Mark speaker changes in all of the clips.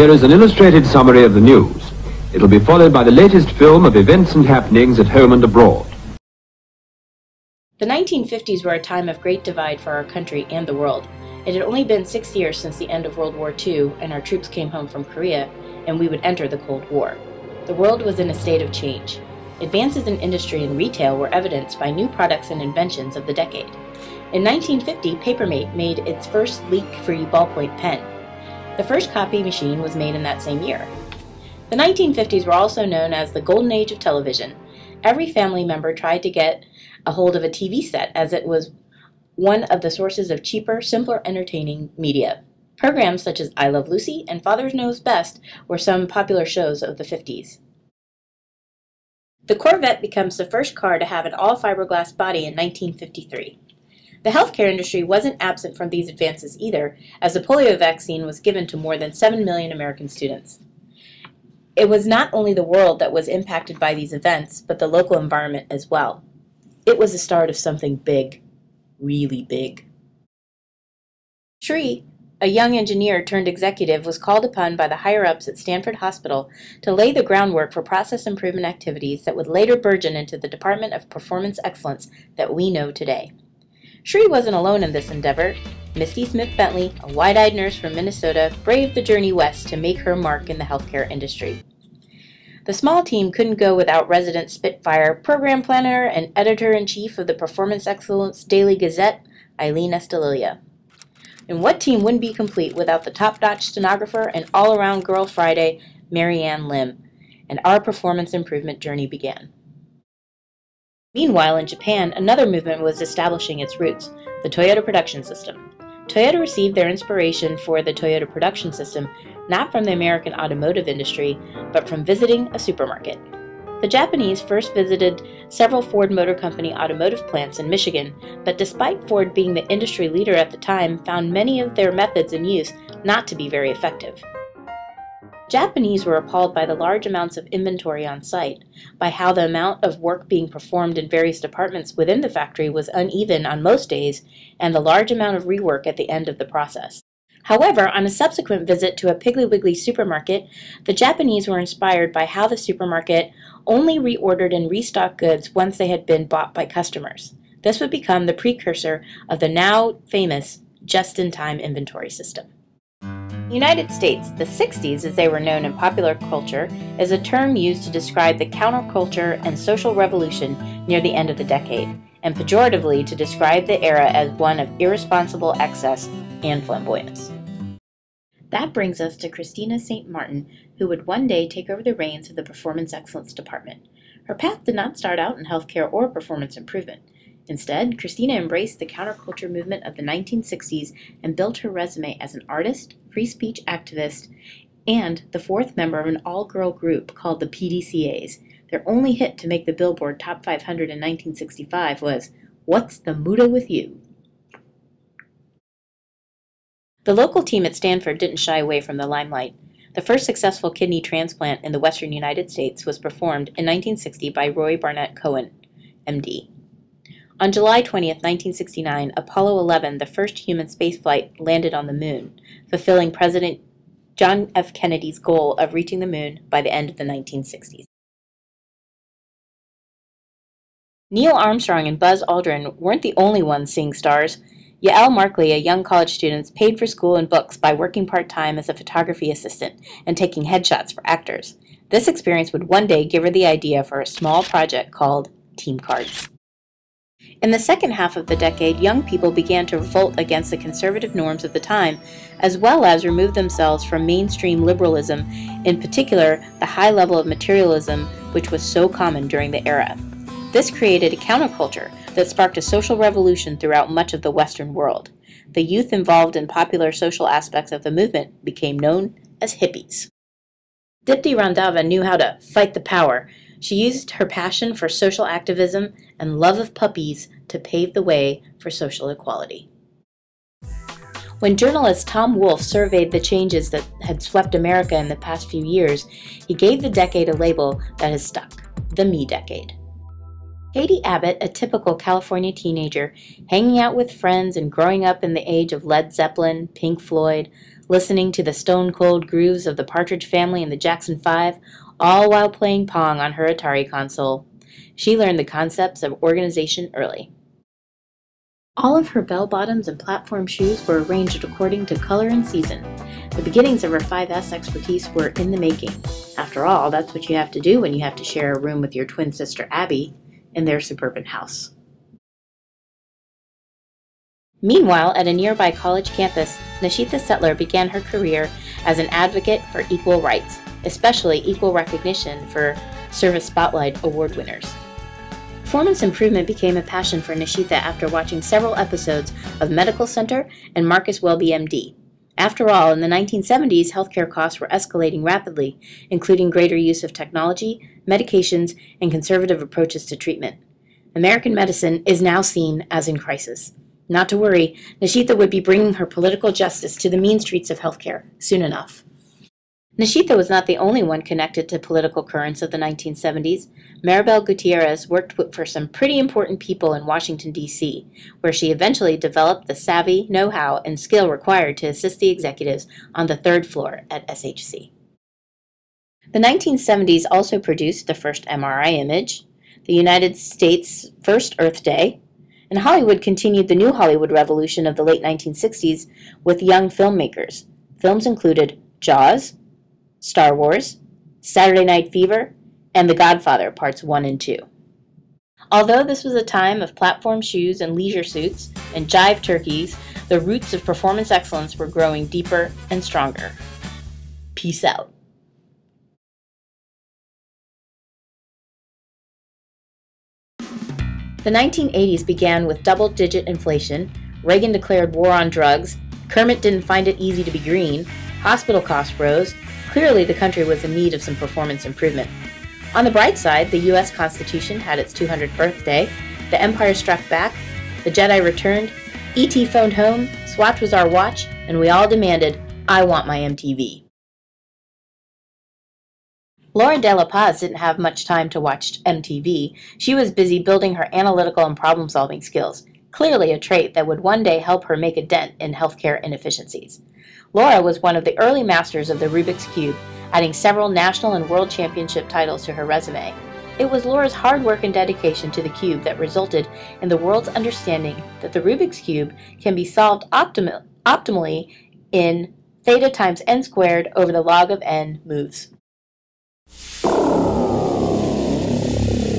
Speaker 1: Here is an illustrated summary of the news. It'll be followed by the latest film of events and happenings at home and abroad.
Speaker 2: The 1950s were a time of great divide for our country and the world. It had only been 6 years since the end of World War II and our troops came home from Korea, and we would enter the Cold War. The world was in a state of change. Advances in industry and retail were evidenced by new products and inventions of the decade. In 1950, Papermate made its first leak-free ballpoint pen. The first copy machine was made in that same year. The 1950s were also known as the Golden Age of television. Every family member tried to get a hold of a TV set, as it was one of the sources of cheaper, simpler entertaining media. Programs such as I Love Lucy and Father Knows Best were some popular shows of the 50s. The Corvette becomes the first car to have an all-fiberglass body in 1953. The healthcare industry wasn't absent from these advances either, as the polio vaccine was given to more than 7 million American students. It was not only the world that was impacted by these events, but the local environment as well. It was the start of something big, really big. Sri, a young engineer turned executive, was called upon by the higher-ups at Stanford Hospital to lay the groundwork for process improvement activities that would later burgeon into the Department of Performance Excellence that we know today. Sri wasn't alone in this endeavor. Misty Smith-Bentley, a wide-eyed nurse from Minnesota, braved the journey west to make her mark in the healthcare industry. The small team couldn't go without resident Spitfire, program planner, and editor-in-chief of the Performance Excellence Daily Gazette, Eileen Estelilia. And what team wouldn't be complete without the top-notch stenographer and all-around girl Friday, Mary Ann Lim? And our performance improvement journey began. Meanwhile, in Japan, another movement was establishing its roots, the Toyota production system. Toyota received their inspiration for the Toyota production system not from the American automotive industry, but from visiting a supermarket. The Japanese first visited several Ford Motor Company automotive plants in Michigan, but despite Ford being the industry leader at the time, found many of their methods in use not to be very effective. Japanese were appalled by the large amounts of inventory on site, by how the amount of work being performed in various departments within the factory was uneven on most days, and the large amount of rework at the end of the process. However, on a subsequent visit to a Piggly Wiggly supermarket, the Japanese were inspired by how the supermarket only reordered and restocked goods once they had been bought by customers. This would become the precursor of the now famous just-in-time inventory system. United States, the 60s as they were known in popular culture, is a term used to describe the counterculture and social revolution near the end of the decade, and pejoratively to describe the era as one of irresponsible excess and flamboyance. That brings us to Christina St. Martin, who would one day take over the reins of the Performance Excellence Department. Her path did not start out in healthcare or performance improvement. Instead, Christina embraced the counterculture movement of the 1960s and built her resume as an artist, free speech activist, and the fourth member of an all-girl group called the PDCAs. Their only hit to make the Billboard Top 500 in 1965 was, "What's the Muda with You?" The local team at Stanford didn't shy away from the limelight. The first successful kidney transplant in the western United States was performed in 1960 by Roy Barnett Cohen, MD. On July 20th, 1969, Apollo 11, the first human spaceflight, landed on the moon, fulfilling President John F. Kennedy's goal of reaching the moon by the end of the 1960s. Neil Armstrong and Buzz Aldrin weren't the only ones seeing stars. Yael Markley, a young college student, paid for school and books by working part-time as a photography assistant and taking headshots for actors. This experience would one day give her the idea for a small project called Team Cards. In the second half of the decade, young people began to revolt against the conservative norms of the time, as well as remove themselves from mainstream liberalism, in particular the high level of materialism which was so common during the era. This created a counterculture that sparked a social revolution throughout much of the Western world. The youth involved in popular social aspects of the movement became known as hippies. Dipti Randava knew how to fight the power. She used her passion for social activism and love of puppies to pave the way for social equality. When journalist Tom Wolfe surveyed the changes that had swept America in the past few years, he gave the decade a label that has stuck, the Me Decade. Katie Abbott, a typical California teenager, hanging out with friends and growing up in the age of Led Zeppelin, Pink Floyd, listening to the stone-cold grooves of the Partridge Family and the Jackson 5, all while playing Pong on her Atari console. She learned the concepts of organization early. All of her bell-bottoms and platform shoes were arranged according to color and season. The beginnings of her 5S expertise were in the making. After all, that's what you have to do when you have to share a room with your twin sister Abby in their suburban house. Meanwhile, at a nearby college campus, Nishita Settler began her career as an advocate for equal rights, especially equal recognition for Service Spotlight Award winners. Performance improvement became a passion for Nishita after watching several episodes of Medical Center and Marcus Welby, MD. After all, in the 1970s, healthcare costs were escalating rapidly, including greater use of technology, medications, and conservative approaches to treatment. American medicine is now seen as in crisis. Not to worry, Nishita would be bringing her political justice to the mean streets of healthcare soon enough. Nishita was not the only one connected to political currents of the 1970s. Maribel Gutierrez worked for some pretty important people in Washington, D.C., where she eventually developed the savvy, know-how, and skill required to assist the executives on the third floor at SHC. The 1970s also produced the first MRI image, the United States' first Earth Day, and Hollywood continued the new Hollywood revolution of the late 1960s with young filmmakers. Films included Jaws, Star Wars, Saturday Night Fever, and The Godfather Parts 1 and 2. Although this was a time of platform shoes and leisure suits and jive turkeys, the roots of performance excellence were growing deeper and stronger. Peace out. The 1980s began with double-digit inflation, Reagan declared war on drugs, Kermit didn't find it easy to be green, hospital costs rose. Clearly, the country was in need of some performance improvement. On the bright side, the U.S. Constitution had its 200th birthday, the Empire struck back, the Jedi returned, E.T. phoned home, Swatch was our watch, and we all demanded, I want my MTV. Laura De La Paz didn't have much time to watch MTV. She was busy building her analytical and problem-solving skills, clearly a trait that would one day help her make a dent in healthcare inefficiencies. Laura was one of the early masters of the Rubik's Cube, adding several national and world championship titles to her resume. It was Laura's hard work and dedication to the cube that resulted in the world's understanding that the Rubik's Cube can be solved optimally in theta times n squared over the log of n moves.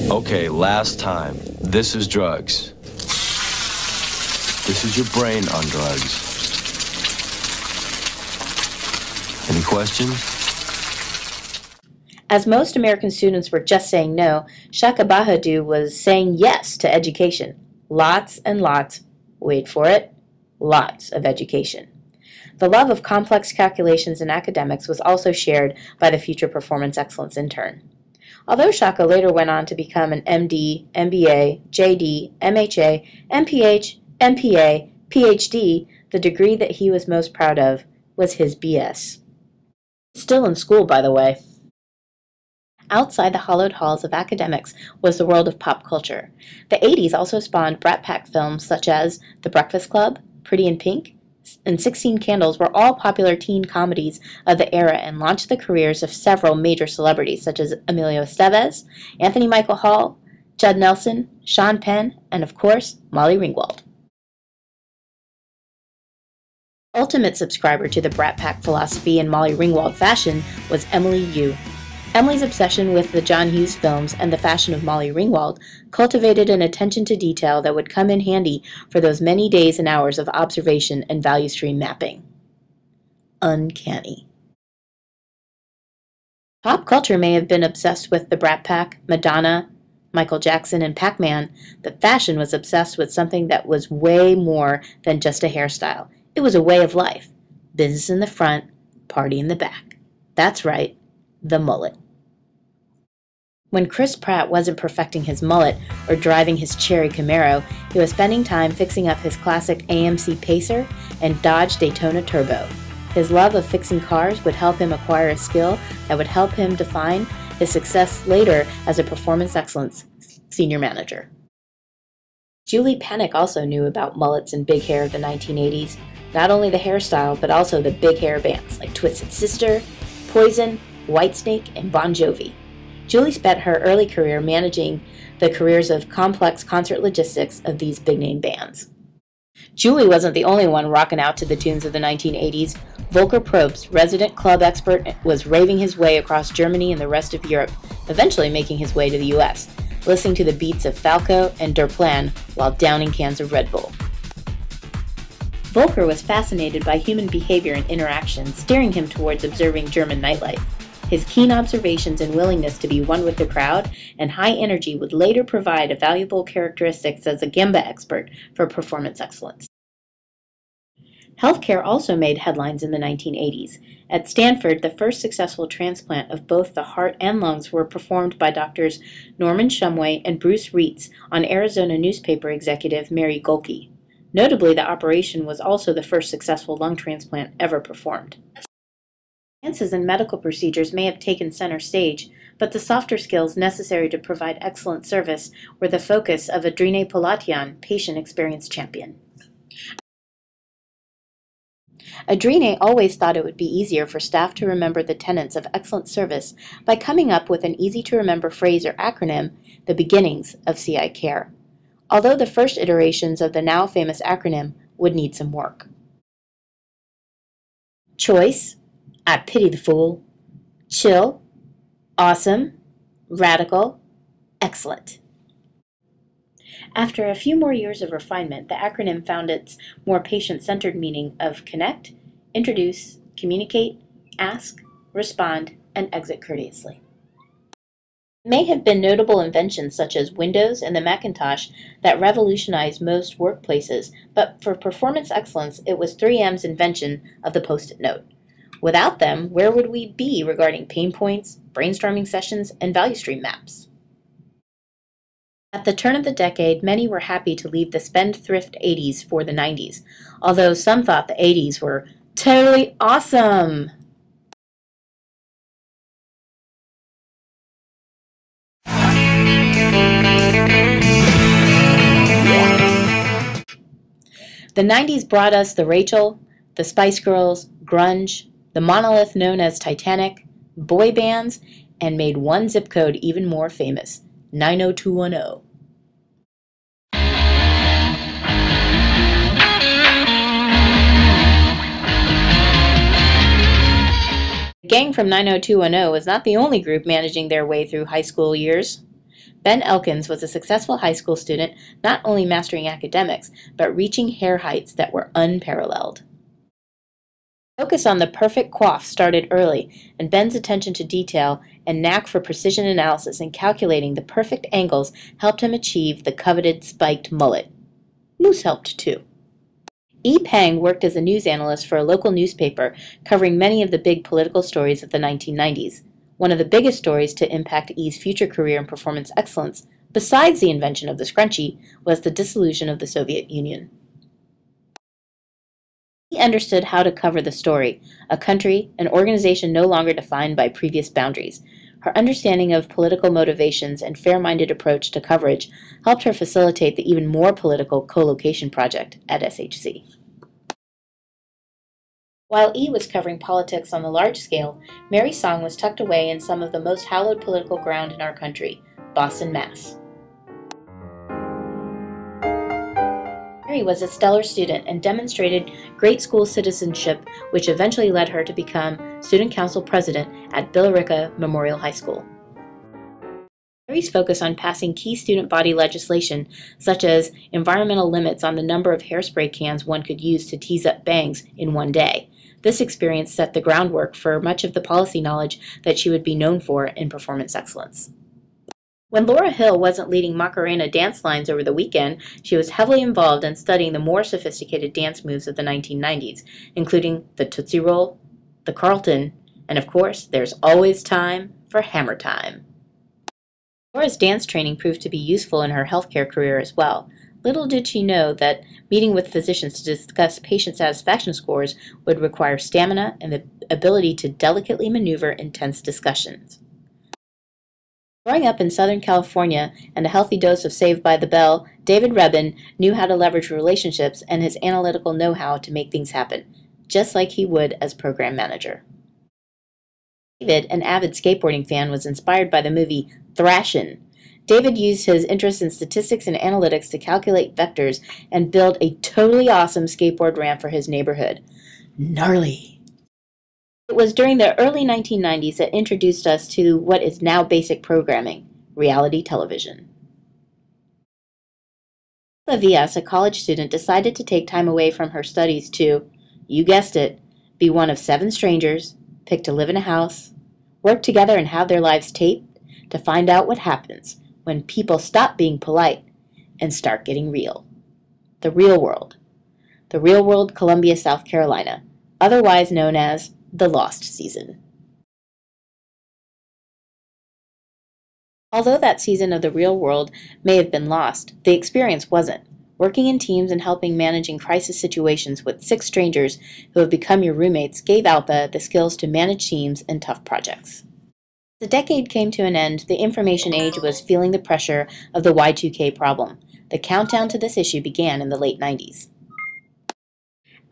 Speaker 3: Okay, last time. This is drugs. This is your brain on drugs. Any questions?
Speaker 2: As most American students were just saying no, Shaka Bahadu was saying yes to education. Lots and lots, wait for it, lots of education. The love of complex calculations and academics was also shared by the future performance excellence intern. Although Shaka later went on to become an MD, MBA, JD, MHA, MPH, MPA, PhD, the degree that he was most proud of was his BS. Still in school, by the way. Outside the hallowed halls of academics was the world of pop culture. The 80s also spawned Brat Pack films such as The Breakfast Club, Pretty in Pink, and 16 Candles were all popular teen comedies of the era and launched the careers of several major celebrities such as Emilio Estevez, Anthony Michael Hall, Judd Nelson, Sean Penn, and of course, Molly Ringwald. Ultimate subscriber to the Brat Pack philosophy in Molly Ringwald fashion was Emily Yu. Emily's obsession with the John Hughes films and the fashion of Molly Ringwald cultivated an attention to detail that would come in handy for those many days and hours of observation and value stream mapping. Uncanny. Pop culture may have been obsessed with the Brat Pack, Madonna, Michael Jackson, and Pac-Man, but fashion was obsessed with something that was way more than just a hairstyle. It was a way of life. Business in the front, party in the back. That's right, the mullet. When Chris Pratt wasn't perfecting his mullet or driving his cherry Camaro, he was spending time fixing up his classic AMC Pacer and Dodge Daytona Turbo. His love of fixing cars would help him acquire a skill that would help him define his success later as a performance excellence senior manager. Julie Panic also knew about mullets and big hair of the 1980s. Not only the hairstyle, but also the big hair bands like Twisted Sister, Poison, Whitesnake, and Bon Jovi. Julie spent her early career managing the careers of complex concert logistics of these big-name bands. Julie wasn't the only one rocking out to the tunes of the 1980s. Volker Probst, resident club expert, was raving his way across Germany and the rest of Europe, eventually making his way to the US, listening to the beats of Falco and Der Plan while downing cans of Red Bull. Volker was fascinated by human behavior and interaction, steering him towards observing German nightlife. His keen observations and willingness to be one with the crowd and high energy would later provide a valuable characteristics as a Gemba expert for performance excellence. Healthcare also made headlines in the 1980s. At Stanford, the first successful transplant of both the heart and lungs were performed by doctors Norman Shumway and Bruce Reitz on Arizona newspaper executive Mary Golke. Notably, the operation was also the first successful lung transplant ever performed. Advances in medical procedures may have taken center stage, but the softer skills necessary to provide excellent service were the focus of Adrine Polatian, patient experience champion. Adrine always thought it would be easier for staff to remember the tenets of excellent service by coming up with an easy-to-remember phrase or acronym, the beginnings of CI Care, although the first iterations of the now famous acronym would need some work. Choice, I pity the fool. Chill, awesome, radical, excellent. After a few more years of refinement, the acronym found its more patient-centered meaning of connect, introduce, communicate, ask, respond, and exit courteously. There may have been notable inventions such as Windows and the Macintosh that revolutionized most workplaces, but for performance excellence, it was 3M's invention of the Post-it note. Without them, where would we be regarding pain points, brainstorming sessions, and value stream maps? At the turn of the decade, many were happy to leave the spendthrift 80s for the 90s, although some thought the 80s were totally awesome. The 90s brought us the Rachel, the Spice Girls, grunge, the monolith known as Titanic, boy bands, and made one zip code even more famous, 90210. The gang from 90210 was not the only group managing their way through high school years. Ben Elkins was a successful high school student, not only mastering academics, but reaching hair heights that were unparalleled. Focus on the perfect coif started early, and Ben's attention to detail and knack for precision analysis and calculating the perfect angles helped him achieve the coveted spiked mullet. Moose helped too. E. Peng worked as a news analyst for a local newspaper, covering many of the big political stories of the 1990s. One of the biggest stories to impact E's future career in performance excellence, besides the invention of the scrunchie, was the dissolution of the Soviet Union. He understood how to cover the story, a country, an organization no longer defined by previous boundaries. Her understanding of political motivations and fair-minded approach to coverage helped her facilitate the even more political co-location project at SHC. While E was covering politics on the large scale, Mary Song was tucked away in some of the most hallowed political ground in our country, Boston, Mass. Mary was a stellar student and demonstrated great school citizenship, which eventually led her to become student council president at Billerica Memorial High School. Mary's focus on passing key student body legislation, such as environmental limits on the number of hairspray cans one could use to tease up bangs in one day. This experience set the groundwork for much of the policy knowledge that she would be known for in performance excellence. When Laura Hill wasn't leading Macarena dance lines over the weekend, she was heavily involved in studying the more sophisticated dance moves of the 1990s, including the Tootsie Roll, the Carlton, and of course, there's always time for Hammer Time. Laura's dance training proved to be useful in her healthcare career as well. Little did she know that meeting with physicians to discuss patient satisfaction scores would require stamina and the ability to delicately maneuver intense discussions. Growing up in Southern California and a healthy dose of Saved by the Bell, David Rebin knew how to leverage relationships and his analytical know-how to make things happen, just like he would as program manager. David, an avid skateboarding fan, was inspired by the movie Thrashin'. David used his interest in statistics and analytics to calculate vectors and build a totally awesome skateboard ramp for his neighborhood. Gnarly! It was during the early 1990s that introduced us to what is now basic programming, reality television. Lavias, a college student, decided to take time away from her studies to, you guessed it, be one of 7 strangers, pick to live in a house, work together and have their lives taped to find out what happens when people stop being polite and start getting real. The Real World. The Real World, Columbia, South Carolina, otherwise known as the Lost Season. Although that season of The Real World may have been lost, the experience wasn't. Working in teams and helping managing crisis situations with 6 strangers who have become your roommates gave Alpa the skills to manage teams and tough projects. The decade came to an end. The information age was feeling the pressure of the Y2K problem. The countdown to this issue began in the late 90s.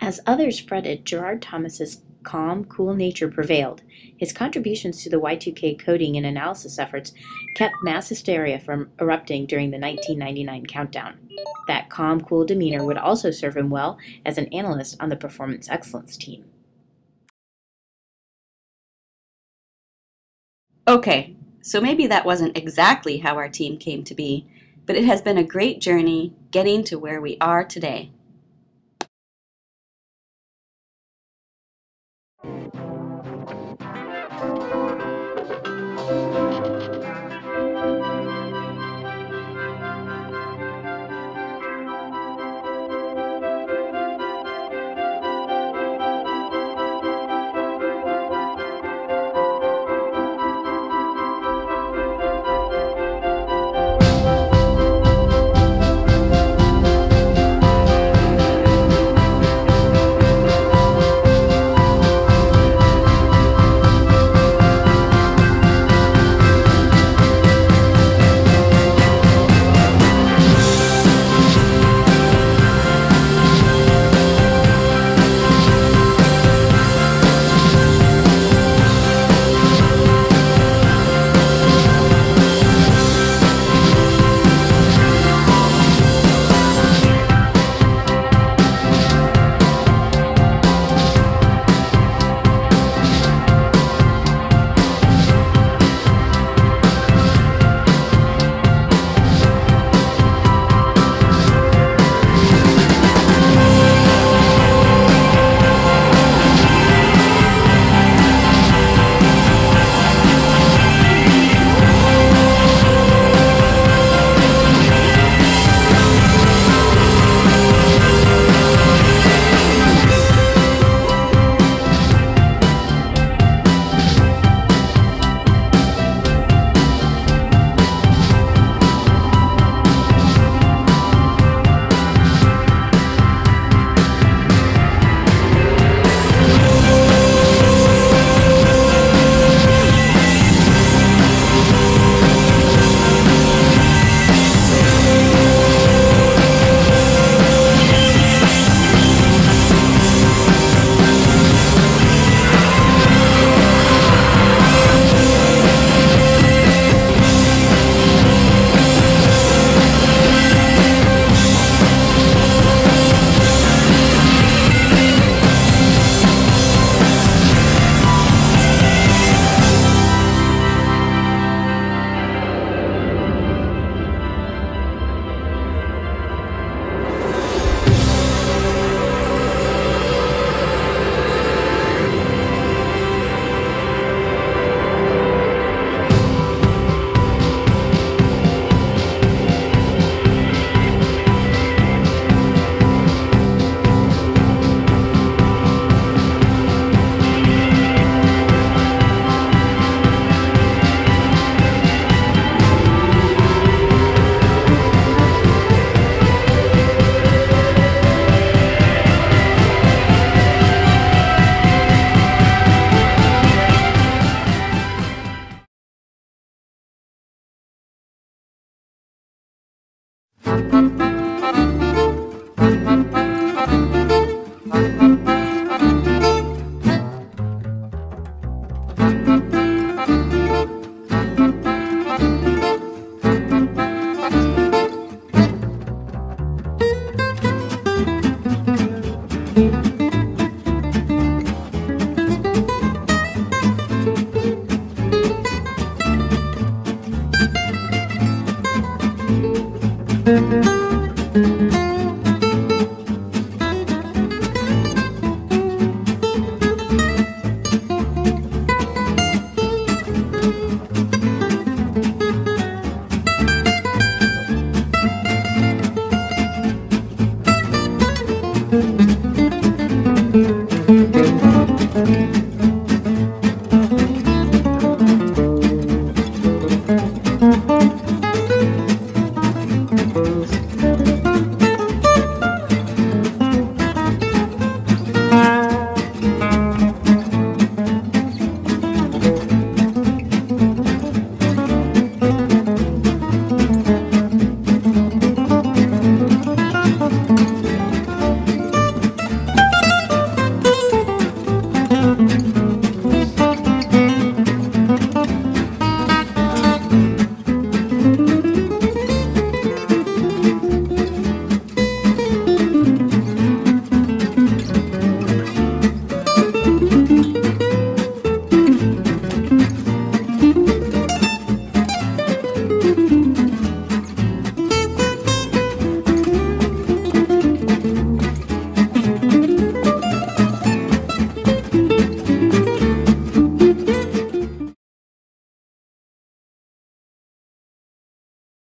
Speaker 2: As others fretted, Gerard Thomas's calm, cool nature prevailed. His contributions to the Y2K coding and analysis efforts kept mass hysteria from erupting during the 1999 countdown. That calm, cool demeanor would also serve him well as an analyst on the Performance Excellence team.
Speaker 4: Okay, so maybe that wasn't exactly how our team came to be, but it has been a great journey getting to where we are today.